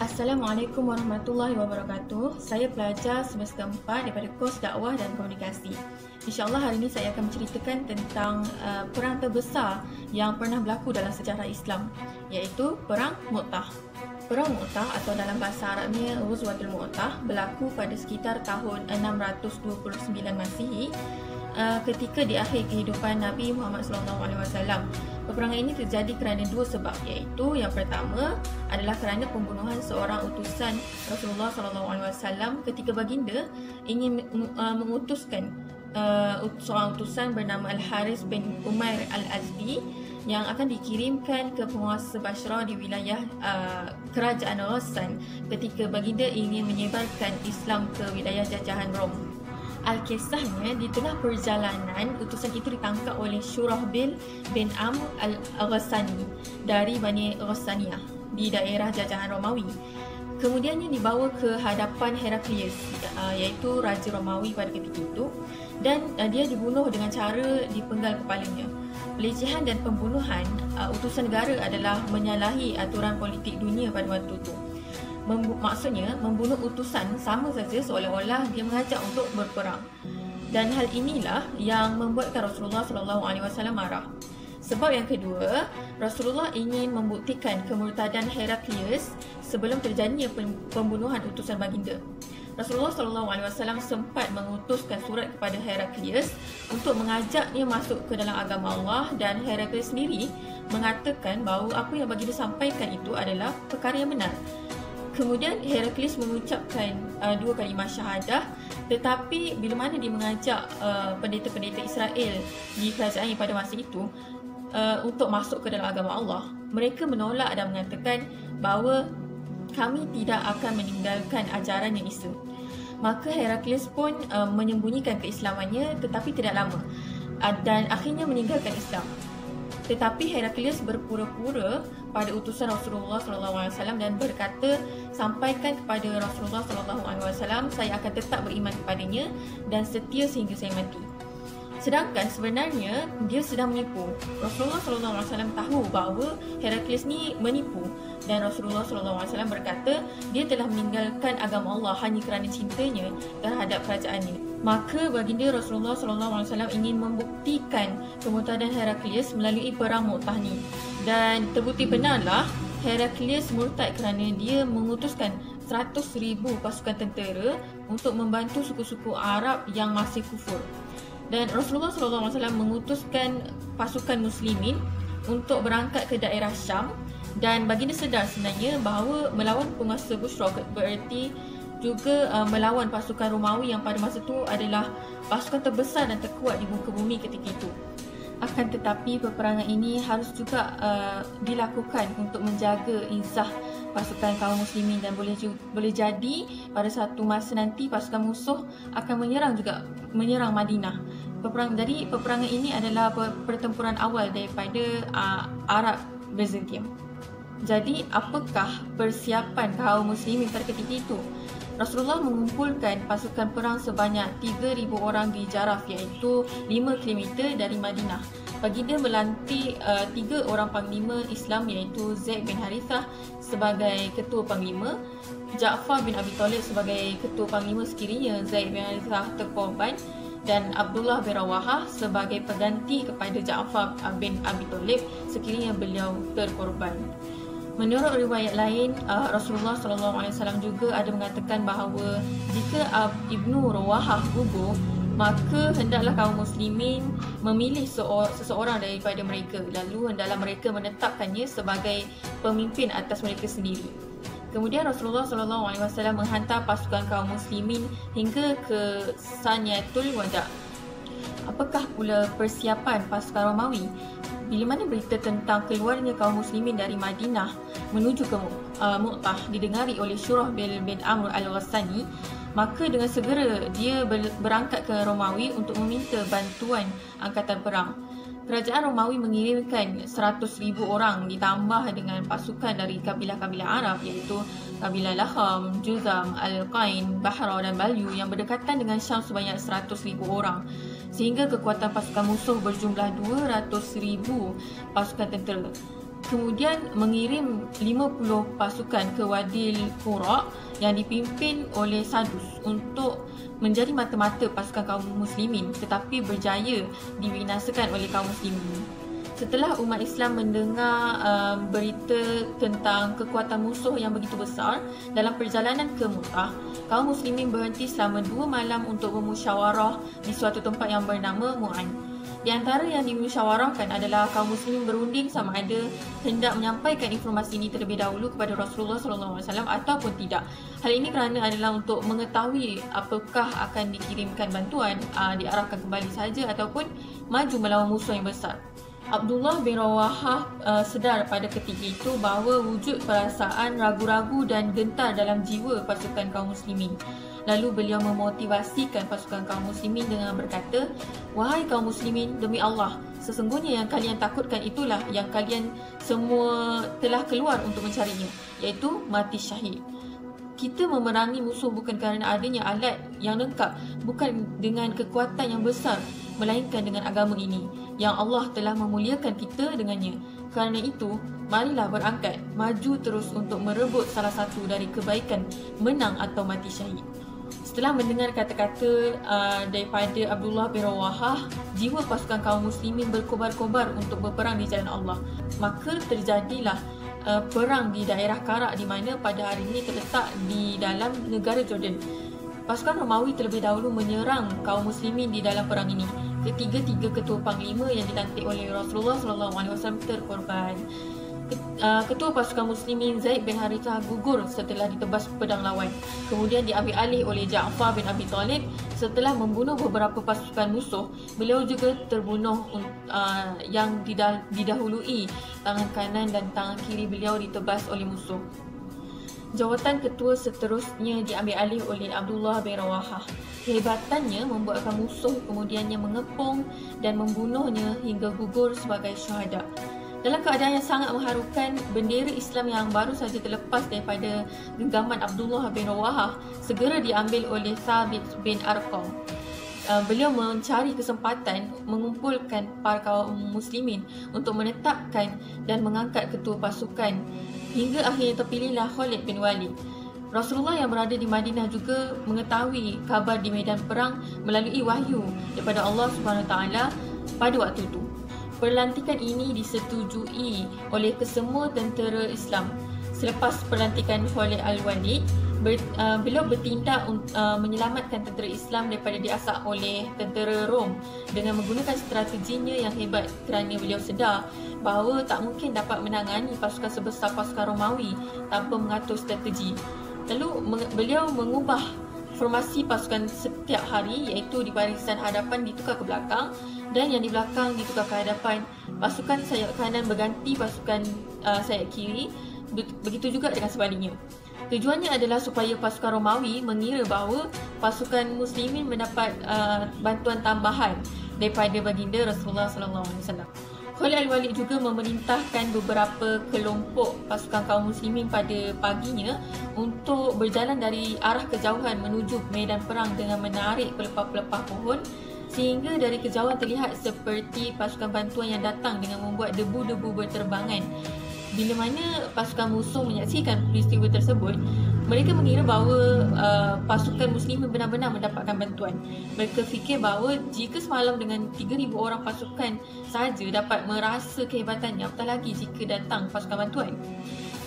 Assalamualaikum warahmatullahi wabarakatuh. Saya pelajar semester 4 daripada kos dakwah dan komunikasi. InsyaAllah hari ini saya akan menceritakan tentang perang terbesar yang pernah berlaku dalam sejarah Islam, iaitu Perang Mu'tah. Perang Mu'tah atau dalam bahasa Arabnya Ghazwatul Mu'tah berlaku pada sekitar tahun 629 Masihi, ketika di akhir kehidupan Nabi Muhammad SAW. Peperangan ini terjadi kerana dua sebab, iaitu yang pertama adalah kerana pembunuhan seorang utusan Rasulullah SAW ketika baginda ingin mengutuskan seorang utusan bernama Al-Harith bin Umair Al-Azdi yang akan dikirimkan ke penguasa Bashrah di wilayah kerajaan Ghassan ketika baginda ingin menyebarkan Islam ke wilayah jajahan Rom. Al-Kisahnya, di tengah perjalanan, utusan itu ditangkap oleh Shurahbil bin Amr Al-Ghassani dari Bani Ghassaniyah di daerah jajahan Romawi. Kemudiannya dibawa ke hadapan Heraklius, iaitu Raja Romawi pada ketika itu, dan dia dibunuh dengan cara dipenggal kepalanya. Pelecehan dan pembunuhan utusan negara adalah menyalahi aturan politik dunia pada waktu itu. Maksudnya, membunuh utusan sama saja seolah-olah dia mengajak untuk berperang. Dan hal inilah yang membuatkan Rasulullah SAW marah. Sebab yang kedua, Rasulullah ingin membuktikan kemurtadan Heraklius sebelum terjadinya pembunuhan utusan baginda. Rasulullah SAW sempat mengutuskan surat kepada Heraklius untuk mengajaknya masuk ke dalam agama Allah, dan Heraklius sendiri mengatakan bahawa apa yang baginda sampaikan itu adalah perkara yang benar. Kemudian Heraklius mengucapkan dua kalimah syahadah, tetapi bila mana dia mengajak pendeta-pendeta Israel di kerajaan pada masa itu untuk masuk ke dalam agama Allah, mereka menolak dan mengatakan bahawa kami tidak akan meninggalkan ajaran yang Isa. Maka Heraklius pun menyembunyikan keislamannya, tetapi tidak lama, dan akhirnya meninggalkan Islam. Tetapi Heraklius berpura-pura pada utusan Rasulullah SAW dan berkata, sampaikan kepada Rasulullah SAW, saya akan tetap beriman kepadanya dan setia sehingga saya mati. Sedangkan sebenarnya dia sedang menipu. Rasulullah SAW tahu bahawa Heraklius ni menipu, dan Rasulullah SAW berkata dia telah meninggalkan agama Allah hanya kerana cintanya terhadap kerajaannya. Maka baginda Rasulullah SAW ingin membuktikan kemurtadan Heraklius melalui perang Mu'tah ni. Dan terbukti benarlah Heraklius murtad kerana dia mengutuskan 100,000 pasukan tentera untuk membantu suku-suku Arab yang masih kufur. Dan Rasulullah SAW mengutuskan pasukan muslimin untuk berangkat ke daerah Syam, dan baginda sedar sebenarnya bahawa melawan penguasa Busra bererti juga melawan pasukan Romawi yang pada masa itu adalah pasukan terbesar dan terkuat di muka bumi ketika itu. Akan tetapi peperangan ini harus juga dilakukan untuk menjaga izzah pasukan kaum muslimin, dan boleh jadi pada satu masa nanti pasukan musuh akan menyerang Madinah. Jadi peperangan ini adalah pertempuran awal daripada Arab Byzantium. Jadi apakah persiapan kaum muslimin pada ketika itu? Rasulullah mengumpulkan pasukan perang sebanyak 3,000 orang di Jarrah, iaitu 5 km dari Madinah. Baginda melantik 3 orang panglima Islam, iaitu Zaid bin Harithah sebagai ketua panglima, Ja'far bin Abi Talib sebagai ketua panglima sekiranya Zaid bin Harithah terkorban, dan Abdullah bin Rawahah sebagai pengganti kepada Ja'far bin Abi Talib sekiranya beliau terkorban. Menurut riwayat lain, Rasulullah SAW juga ada mengatakan bahawa jika Ibnu Rawahah gugur, maka hendaklah kaum muslimin memilih seseorang daripada mereka, lalu hendaklah mereka menetapkannya sebagai pemimpin atas mereka sendiri. Kemudian Rasulullah SAW menghantar pasukan kaum muslimin hingga ke Saniyatul Wada'. Apakah pula persiapan pasukan Romawi? Bila mana berita tentang keluarnya kaum muslimin dari Madinah menuju ke Mu'tah didengari oleh Shurahbil bin Amr Al-Ghassani, maka dengan segera dia berangkat ke Romawi untuk meminta bantuan angkatan perang. Kerajaan Romawi mengirimkan 100,000 orang ditambah dengan pasukan dari kabilah-kabilah Arab, iaitu kabilah Laham, Juzam, Al-Qain, Bahra dan Balyu yang berdekatan dengan Syam sebanyak 100,000 orang, sehingga kekuatan pasukan musuh berjumlah 200,000 pasukan tentera. kemudian mengirim 50 pasukan ke Wadi Qura yang dipimpin oleh Sadus untuk menjadi mata-mata pasukan kaum muslimin, tetapi berjaya dibinasakan oleh kaum muslimin. Setelah umat Islam mendengar berita tentang kekuatan musuh yang begitu besar dalam perjalanan ke Mu'tah, kaum muslimin berhenti selama 2 malam untuk bermusyawarah di suatu tempat yang bernama Mu'an. Di antara yang dimusyawarahkan adalah kaum muslimin berunding sama ada hendak menyampaikan informasi ini terlebih dahulu kepada Rasulullah SAW ataupun tidak. Hal ini kerana adalah untuk mengetahui apakah akan dikirimkan bantuan, diarahkan kembali saja ataupun maju melawan musuh yang besar. Abdullah bin Rawahah sedar pada ketika itu bahawa wujud perasaan ragu-ragu dan gentar dalam jiwa pasukan kaum muslimin. Lalu beliau memotivasikan pasukan kaum muslimin dengan berkata, "Wahai kaum muslimin, demi Allah, sesungguhnya yang kalian takutkan itulah yang kalian semua telah keluar untuk mencarinya, iaitu mati syahid. Kita memerangi musuh bukan kerana adanya alat yang lengkap, bukan dengan kekuatan yang besar, melainkan dengan agama ini yang Allah telah memuliakan kita dengannya. Kerana itu, marilah berangkat, maju terus untuk merebut salah satu dari kebaikan, menang atau mati syahid." Setelah mendengar kata-kata daripada Abdullah bin Rawahah, jiwa pasukan kaum muslimin berkobar-kobar untuk berperang di jalan Allah. Maka terjadilah perang di daerah Karak di mana pada hari ini terletak di dalam negara Jordan. Pasukan Romawi terlebih dahulu menyerang kaum muslimin di dalam perang ini. Ketiga-tiga ketua panglima yang dilantik oleh Rasulullah SAW terkorban. Ketua pasukan muslimin Zaid bin Harithah gugur setelah ditebas pedang lawan. Kemudian diambil alih oleh Ja'far bin Abi Talib. Setelah membunuh beberapa pasukan musuh, beliau juga terbunuh yang didahului tangan kanan dan tangan kiri beliau ditebas oleh musuh. Jawatan ketua seterusnya diambil alih oleh Abdullah bin Rawahah. Kehebatannya membuatkan musuh kemudiannya mengepung dan membunuhnya hingga gugur sebagai syuhada. Dalam keadaan yang sangat mengharukan, bendera Islam yang baru saja terlepas daripada genggaman Abdullah bin Rawahah segera diambil oleh Thabit bin Arqam. Beliau mencari kesempatan mengumpulkan para kaum muslimin untuk menetapkan dan mengangkat ketua pasukan hingga akhirnya terpilihlah Khalid bin Walid. Rasulullah yang berada di Madinah juga mengetahui kabar di medan perang melalui wahyu daripada Allah SWT pada waktu itu. Pelantikan ini disetujui oleh kesemua tentera Islam. Selepas pelantikan Khalid al-Walid, beliau bertindak menyelamatkan tentera Islam daripada diasak oleh tentera Rom dengan menggunakan strateginya yang hebat kerana beliau sedar bahawa tak mungkin dapat menangani pasukan sebesar pasukan Romawi tanpa mengatur strategi. Lalu beliau mengubah formasi pasukan setiap hari, iaitu di barisan hadapan ditukar ke belakang dan yang di belakang ditukar ke hadapan. Pasukan sayap kanan berganti pasukan sayap kiri, begitu juga dengan sebaliknya. Tujuannya adalah supaya pasukan Romawi mengira bahawa pasukan muslimin mendapat bantuan tambahan daripada baginda Rasulullah SAW. Khalid al-Walid juga memerintahkan beberapa kelompok pasukan kaum muslimin pada paginya untuk berjalan dari arah kejauhan menuju medan perang dengan menarik pelepah-pelepah pohon sehingga dari kejauhan terlihat seperti pasukan bantuan yang datang dengan membuat debu-debu berterbangan. Bila mana pasukan musuh menyaksikan peristiwa tersebut, mereka mengira bahawa pasukan muslimin benar-benar mendapatkan bantuan. Mereka fikir bahawa jika semalam dengan 3,000 orang pasukan sahaja dapat merasa kehebatannya, apatah lagi jika datang pasukan bantuan.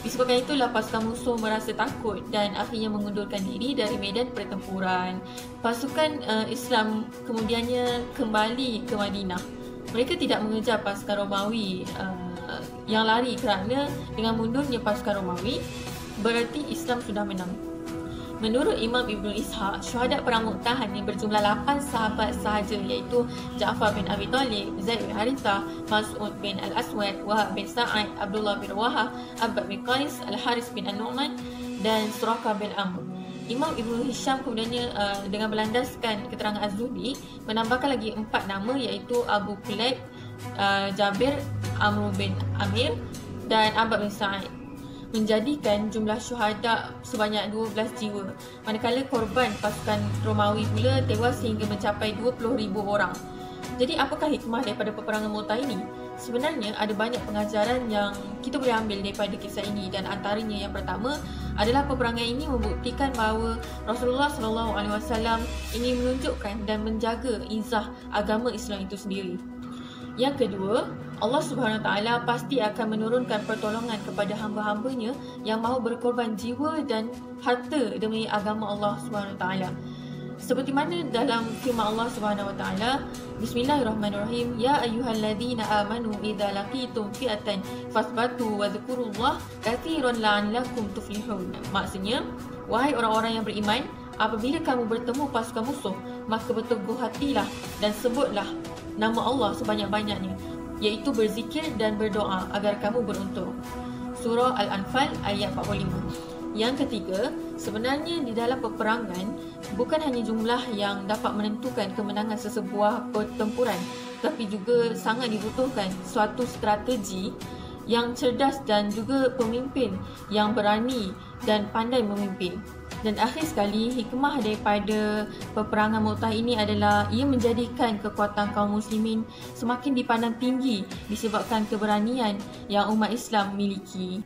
Disebabkan itulah pasukan musuh merasa takut dan akhirnya mengundurkan diri dari medan pertempuran. Pasukan Islam kemudiannya kembali ke Madinah. Mereka tidak mengejar pasukan Romawi yang lari kerana dengan mundurnya pasukan Romawi berarti Islam sudah menang. Menurut Imam Ibn Ishaq, syuhada perang Mu'tah hanya berjumlah 8 sahabat sahaja, iaitu Ja'far bin Abi Talib, Zaid bin Harithah, Mas'ud bin Al-Aswad, Wahab bin Sa'id, Abdullah bin Rawahah, Abbad bin Qais, Al-Haris bin An-Nu'man dan Suraqah bin Amr. Imam Ibn Hisham kemudiannya dengan berlandaskan keterangan Az-Zuhri menambahkan lagi 4 nama, iaitu Abu Qulaib, Jabir, Amr bin Amir dan Abbad bin Sa'id, menjadikan jumlah syuhada sebanyak 12 jiwa, manakala korban pasukan Romawi pula tewas sehingga mencapai 20,000 orang. Jadi apakah hikmah daripada peperangan Mu'tah ini? Sebenarnya ada banyak pengajaran yang kita boleh ambil daripada kisah ini, dan antaranya yang pertama adalah peperangan ini membuktikan bahawa Rasulullah SAW ingin menunjukkan dan menjaga izah agama Islam itu sendiri. Yang kedua, Allah Subhanahu Wa Taala pasti akan menurunkan pertolongan kepada hamba-hambanya yang mahu berkorban jiwa dan harta demi agama Allah Subhanahu Wa Taala. Seperti mana dalam firman Allah Subhanahu Wa Taala, Bismillahirrahmanirrahim, ya ayyuhalladzina amanu idza laqitum fi'atan fasbatu wa dzkurullah katsiran la'allakum tuflihun. Maksudnya, wahai orang-orang yang beriman, apabila kamu bertemu pasukan musuh, maka berteguh hatilah dan sebutlah nama Allah sebanyak-banyaknya, iaitu berzikir dan berdoa agar kamu beruntung. Surah Al-Anfal ayat 45. Yang ketiga, sebenarnya di dalam peperangan bukan hanya jumlah yang dapat menentukan kemenangan sesebuah pertempuran, tapi juga sangat dibutuhkan suatu strategi yang cerdas dan juga pemimpin yang berani dan pandai memimpin. Dan akhir sekali, hikmah daripada peperangan Mu'tah ini adalah ia menjadikan kekuatan kaum muslimin semakin dipandang tinggi disebabkan keberanian yang umat Islam miliki.